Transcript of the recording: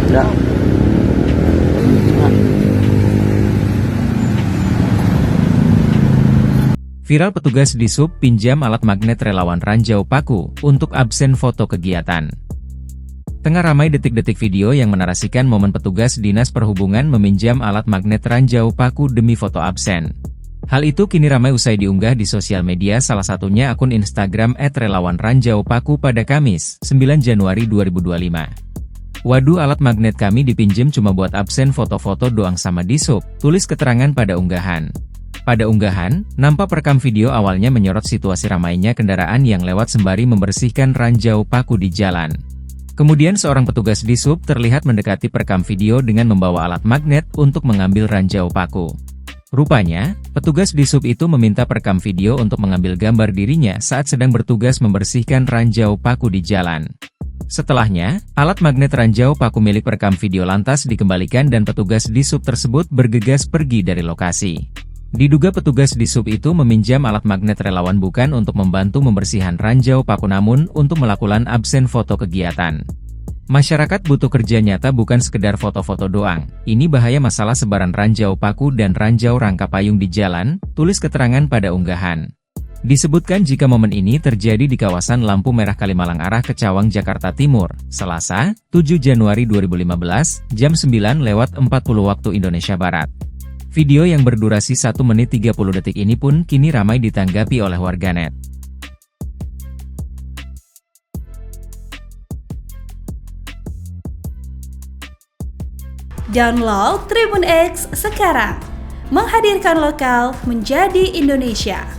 Udah. Viral petugas di sub pinjam alat magnet relawan Ranjau Paku untuk absen foto kegiatan. Tengah ramai detik-detik video yang menarasikan momen petugas Dinas Perhubungan meminjam alat magnet Ranjau Paku demi foto absen. Hal itu kini ramai usai diunggah di sosial media, salah satunya akun Instagram @relawanranjaupaku pada Kamis, 9 Januari 2025. "Waduh, alat magnet kami dipinjem cuma buat absen foto-foto doang sama di sub," tulis keterangan pada unggahan. Pada unggahan, nampak perekam video awalnya menyorot situasi ramainya kendaraan yang lewat sembari membersihkan Ranjau Paku di jalan. Kemudian seorang petugas di sub terlihat mendekati perekam video dengan membawa alat magnet untuk mengambil Ranjau Paku. Rupanya, petugas di sub itu meminta perekam video untuk mengambil gambar dirinya saat sedang bertugas membersihkan Ranjau Paku di jalan. Setelahnya, alat magnet Ranjau Paku milik perekam video lantas dikembalikan dan petugas di sub tersebut bergegas pergi dari lokasi. Diduga petugas di sub itu meminjam alat magnet relawan bukan untuk membantu membersihkan Ranjau Paku namun untuk melakukan absen foto kegiatan. Masyarakat butuh kerja nyata bukan sekedar foto-foto doang. Ini bahaya masalah sebaran Ranjau Paku dan Ranjau Rangka Payung di jalan, tulis keterangan pada unggahan. Disebutkan jika momen ini terjadi di kawasan lampu merah Kalimalang arah ke Cawang, Jakarta Timur, Selasa, 7 Januari 2015, jam 9:40 waktu Indonesia Barat. Video yang berdurasi 1 menit 30 detik ini pun kini ramai ditanggapi oleh warganet. Download Tribun X sekarang, menghadirkan lokal menjadi Indonesia.